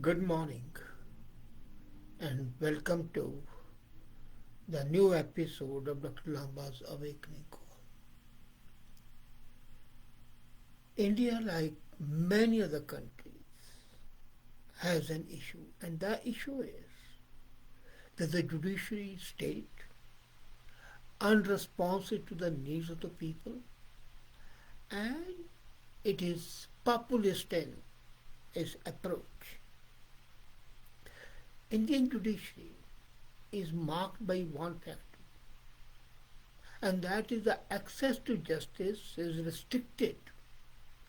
Good morning and welcome to the new episode of Dr. Lamba's Awakening Call. India, like many other countries, has an issue, and that issue is that the judiciary state unresponsive to the needs of the people and it is populist in its approach. Indian judiciary is marked by one factor, and that is the access to justice is restricted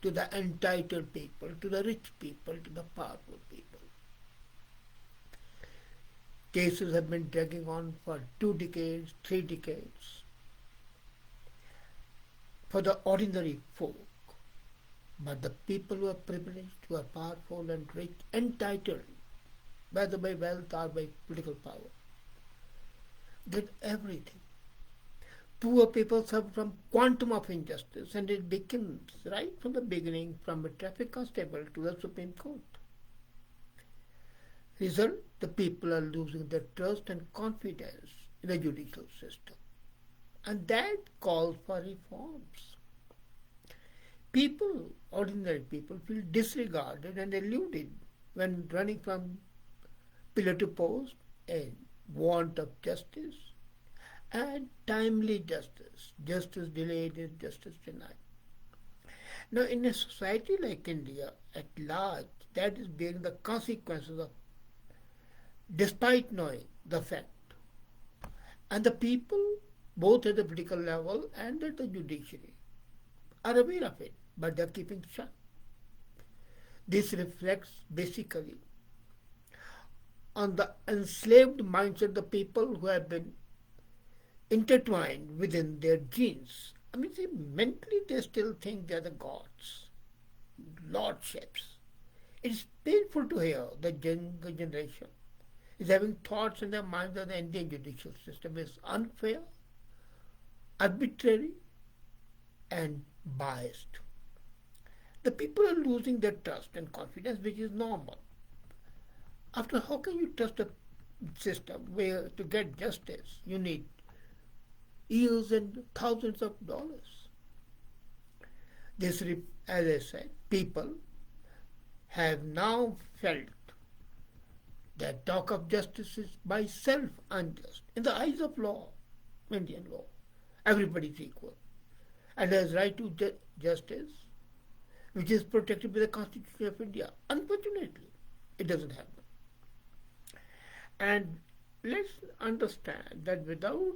to the entitled people, to the rich people, to the powerful people. Cases have been dragging on for 2 decades, 3 decades for the ordinary folk. But the people who are privileged, who are powerful and rich, entitled, whether by wealth or by political power, get everything. Poor people suffer from quantum of injustice, and it begins right from the beginning, from a traffic constable to the Supreme Court. Result, the people are losing their trust and confidence in the judicial system. And that calls for reforms. People, ordinary people, feel disregarded and eluded when running from pillar to post, and want of justice and timely justice. Justice delayed is justice denied. Now, in a society like India at large, that is bearing the consequences of, despite knowing the fact. And the people, both at the political level and at the judiciary, are aware of it, but they are keeping shut. This reflects basically on the enslaved mindset of the people who have been intertwined within their genes. I mean, see, mentally they still think they are the gods, lordships. It's painful to hear that younger generation is having thoughts in their minds that the Indian judicial system is unfair, arbitrary, and biased. The people are losing their trust and confidence, which is normal. After, how can you trust a system where to get justice you need years and thousands of dollars? This, as I said, people have now felt that talk of justice is by self unjust. In the eyes of law, Indian law, everybody is equal and has right to justice, which is protected by the Constitution of India. Unfortunately, it doesn't happen. And let's understand that without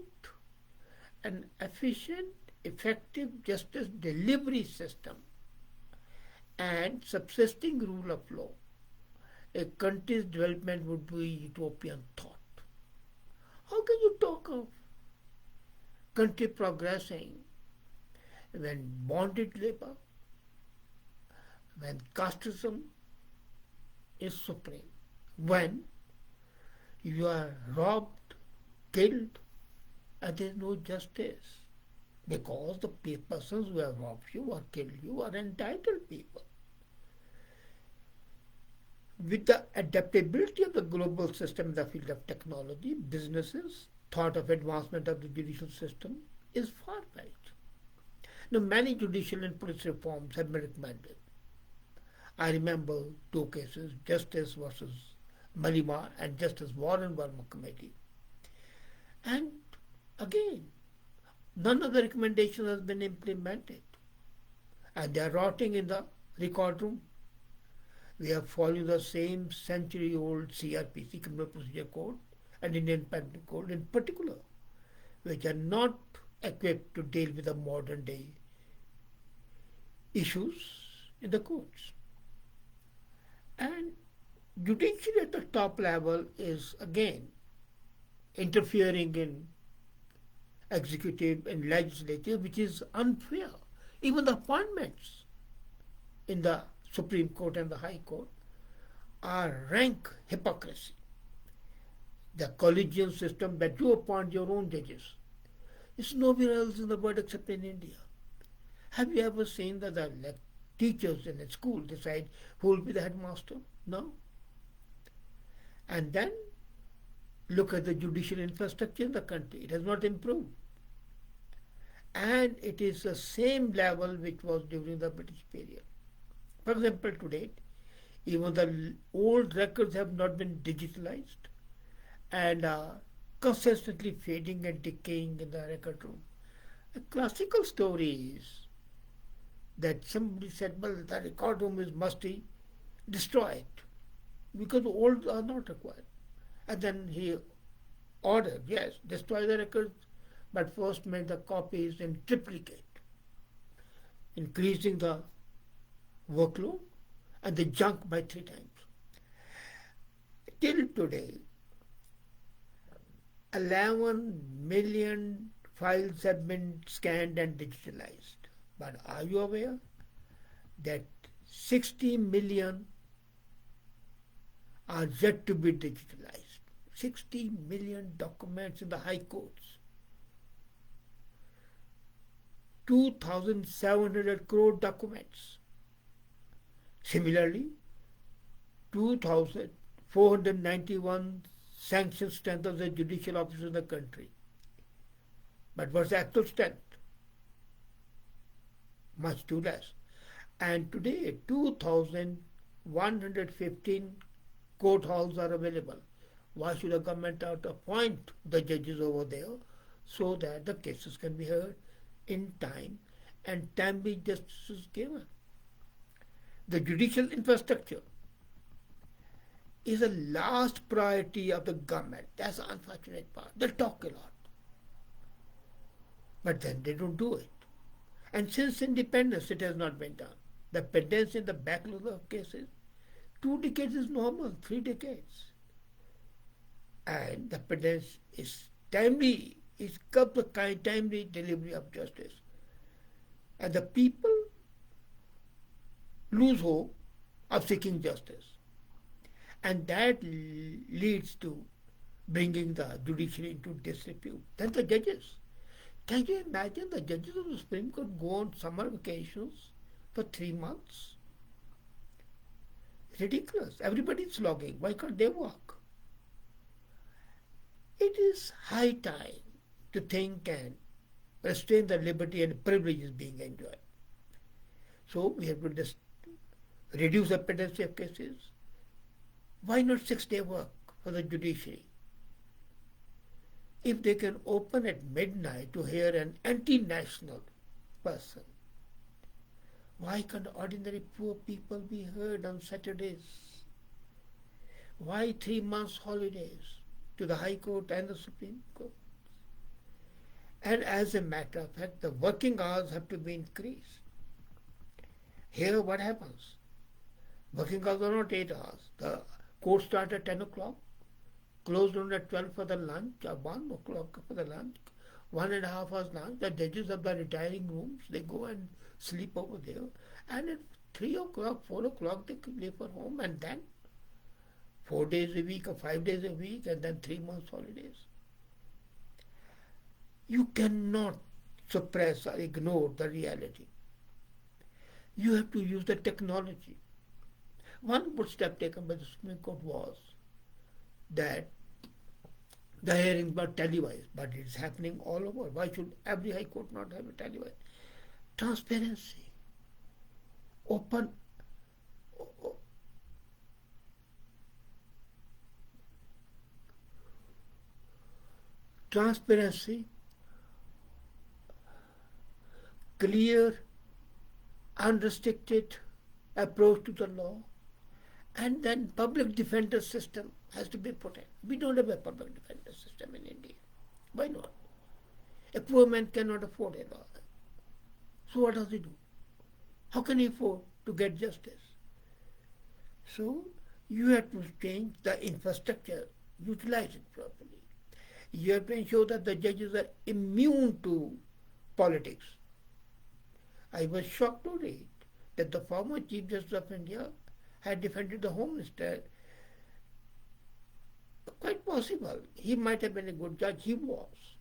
an efficient, effective justice delivery system and subsisting rule of law, a country's development would be utopian thought. How can you talk of country progressing when bonded labor, when casteism is supreme, when you are robbed, killed, and there is no justice? Because the persons who have robbed you or killed you are entitled people. With the adaptability of the global system in the field of technology, businesses, thought of advancement of the judicial system is far-fetched. Now, many judicial and police reforms have been recommended. I remember 2 cases, Justice versus Malima and Justice Warren Verma Committee. And again, none of the recommendations has been implemented. And they are rotting in the record room. We are following the same century-old CRPC, Criminal Procedure Code, and Indian Penal Code in particular, which are not equipped to deal with the modern day issues in the courts. And judiciary at the top level is again interfering in executive and legislative, which is unfair. Even the appointments in the Supreme Court and the High Court are rank hypocrisy. The collegial system that you appoint your own judges is nowhere else in the world except in India. Have you ever seen that the teachers in a school decide who will be the headmaster? No. And then look at the judicial infrastructure in the country. It has not improved. And it is the same level which was during the British period. For example, today, even the old records have not been digitalized and are consistently fading and decaying in the record room. A classical story is that somebody said, well, the record room is musty, destroy it, because old are not required. And then he ordered, yes, destroy the records, but first make the copies in triplicate, increasing the workload and the junk by 3 times. Till today, 11 million files have been scanned and digitalized. But are you aware that 60 million are yet to be digitalized? 60 million documents in the high courts. 2,700 crore documents. Similarly, 2,491 sanctioned strength of the judicial officers in the country. But what's the actual strength? Much too less. And today, 2,115 court halls are available. Why should the government have to appoint the judges over there so that the cases can be heard in time and timely justice is given? The judicial infrastructure is a last priority of the government. That's the unfortunate part. They talk a lot, but then they don't do it. And since independence, it has not been done. The pendency and the backlog of cases, 2 decades is normal, 3 decades. And the pendency is timely, is timely delivery of justice. And the people lose hope of seeking justice. And that leads to bringing the judiciary into disrepute. Then the judges. Can you imagine the judges of the Supreme Court go on summer vacations for 3 months? Ridiculous. Everybody's logging. Why can't they work? It is high time to think and restrain the liberty and privileges being enjoyed. So we have to just reduce the pendency of cases. Why not 6-day work for the judiciary? If they can open at midnight to hear an anti-national person, why can't ordinary poor people be heard on Saturdays? Why 3 months holidays to the High Court and the Supreme Court? And as a matter of fact, the working hours have to be increased. Here what happens? Working hours are not 8 hours. The court starts at 10 o'clock, closed down at 12 for the lunch, or 1 o'clock for the lunch, 1.5 hours lunch. The judges have the retiring rooms, they go and sleep over there. And at 3 o'clock, 4 o'clock, they leave for home, and then 4 days a week or 5 days a week, and then 3 months holidays. You cannot suppress or ignore the reality. You have to use the technology. One good step taken by the Supreme Court was that the hearings were televised, but it's happening all over. Why should every High Court not have a televised? Transparency. Open. Transparency, clear, unrestricted approach to the law, and then public defender system has to be put in. We don't have a public defender system in India. Why not? A poor man cannot afford a law. So what does he do? How can he afford to get justice? So you have to change the infrastructure, utilize it properly. You have to ensure that the judges are immune to politics. I was shocked to read that the former Chief Justice of India had defended the Home Minister. Quite possible. He might have been a good judge. He was.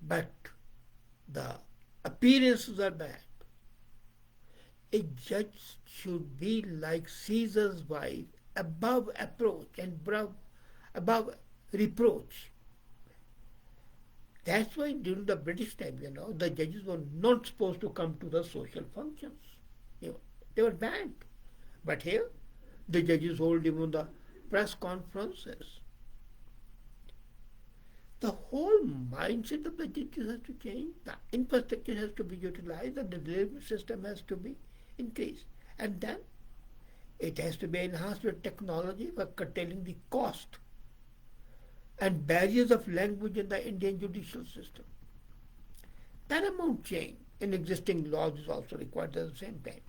But the appearances are bad. A judge should be like Caesar's wife, above approach and above reproach. That's why during the British time, the judges were not supposed to come to the social functions. They were banned. But here, the judges hold even the press conferences. The whole mindset of the judges has to change. The infrastructure has to be utilized and the delivery system has to be increased. And then it has to be enhanced with technology for curtailing the cost and barriers of language in the Indian judicial system. Paramount change in existing laws is also required at the same time.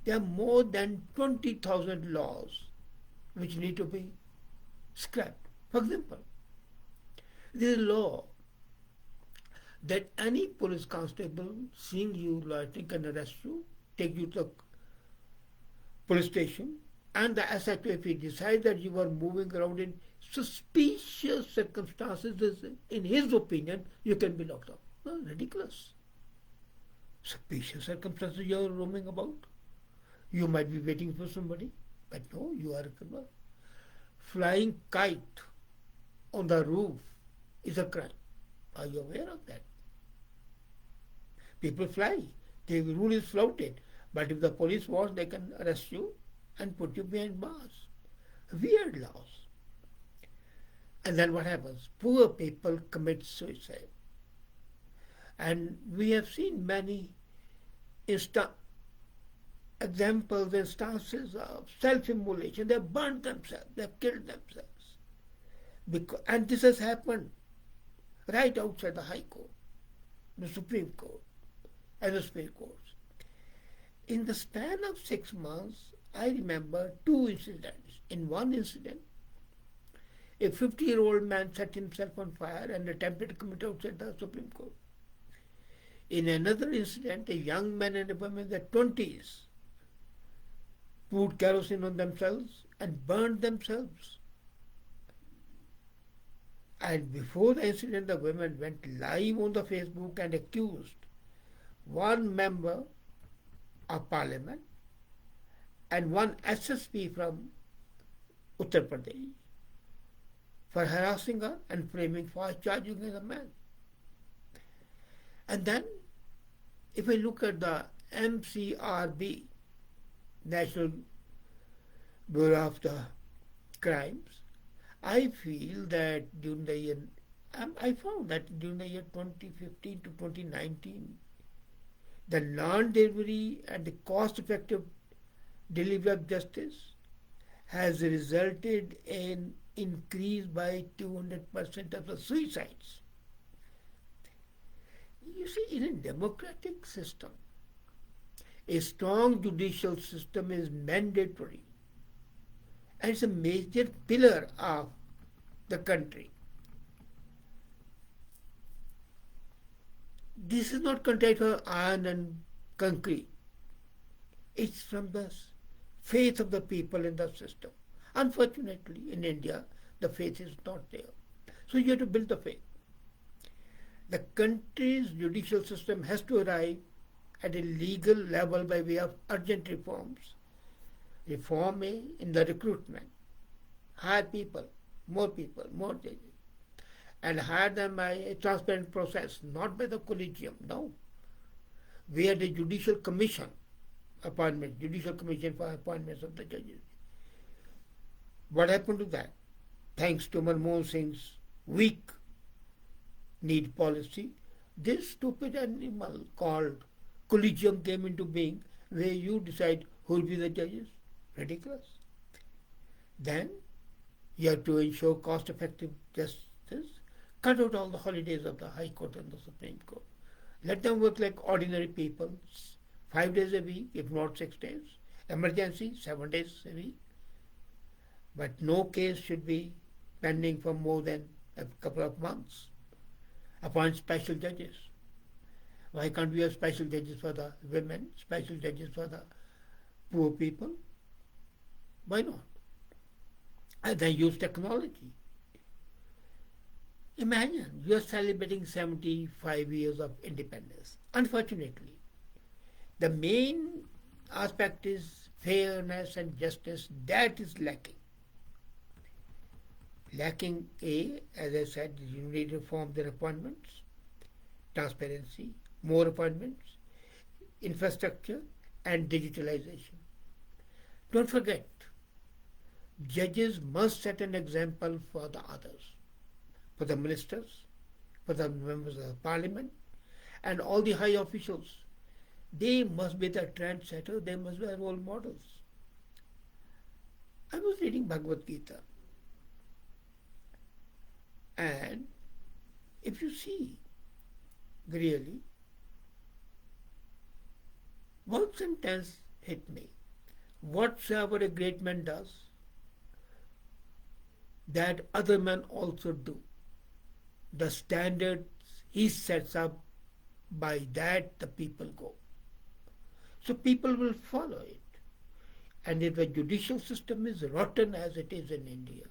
There are more than 20,000 laws which need to be scrapped. For example, there is a law that any police constable seeing you loitering can arrest you, take you to the police station, and the SHO, if he decides that you are moving around in suspicious circumstances, in his opinion, you can be locked up. No, ridiculous. Suspicious circumstances you are roaming about. You might be waiting for somebody, but no, you are a criminal. Flying kite on the roof is a crime. Are you aware of that? People fly. The rule is flouted. But if the police wants, they can arrest you and put you behind bars. Weird laws. And then what happens? Poor people commit suicide. And we have seen many examples, instances of self-immolation. They have burnt themselves. They have killed themselves. And this has happened right outside the High Court, the Supreme Court, and the Supreme Courts. In the span of 6 months, I remember 2 incidents. In one incident, a 50-year-old man set himself on fire and attempted to commit outside the Supreme Court. In another incident, a young man and a woman in their 20s poured kerosene on themselves and burned themselves. And before the incident, the women went live on the Facebook and accused one member of parliament and one SSP from Uttar Pradesh for harassing her and framing false charges against the man. And then, if we look at the MCRB, National Bureau of the Crimes, I feel that during the year, I found that during the year 2015 to 2019, the non-delivery and the cost-effective delivery of justice has resulted in increase by 200% of the suicides. You see, in a democratic system, a strong judicial system is mandatory and it's a major pillar of the country. This is not contained from iron and concrete. It's from the faith of the people in the system. Unfortunately, in India, the faith is not there. So you have to build the faith. The country's judicial system has to arrive at a legal level by way of urgent reforms. Reform in the recruitment. Hire people, more judges. And hire them by a transparent process, not by the collegium, no. We had a judicial commission appointment, judicial commission for appointments of the judges. What happened to that? Thanks to Manmohan Singh's weak need policy, this stupid animal called collegium came into being, where you decide who will be the judges. Ridiculous. Then you have to ensure cost-effective justice. Cut out all the holidays of the High Court and the Supreme Court. Let them work like ordinary people, 5 days a week, if not 6 days. Emergency, 7 days a week. But no case should be pending for more than a couple of months. Appoint special judges. Why can't we have special judges for the women, special judges for the poor people? Why not? And then use technology. Imagine you are celebrating 75 years of independence. Unfortunately, the main aspect is fairness and justice, that is lacking. Lacking as I said, you need to reform their appointments, transparency, more appointments, infrastructure, and digitalization. Don't forget, judges must set an example for the others, for the ministers, for the members of the parliament, and all the high officials. They must be the trendsetter, they must be the role models. I was reading Bhagavad Gita, and if you see, really, one sentence hit me. Whatsoever a great man does, that other men also do. The standards he sets up, by that the people go. So people will follow it. And if the judicial system is rotten as it is in India,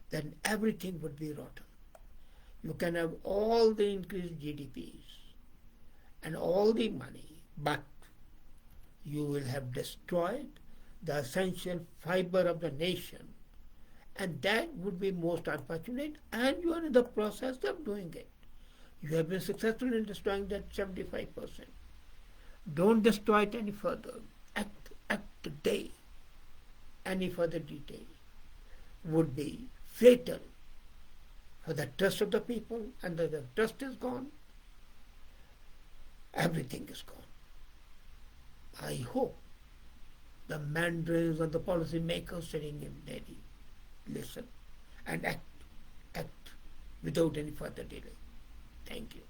then everything would be rotten. You can have all the increased GDPs and all the money, but you will have destroyed the essential fiber of the nation, and that would be most unfortunate, and you are in the process of doing it. You have been successful in destroying that 75%. Don't destroy it any further. Act today. Any further detail would be fatal for the trust of the people, and if the trust is gone, everything is gone. I hope the mandarins and the policy makers sitting in Delhi listen and act without any further delay. Thank you.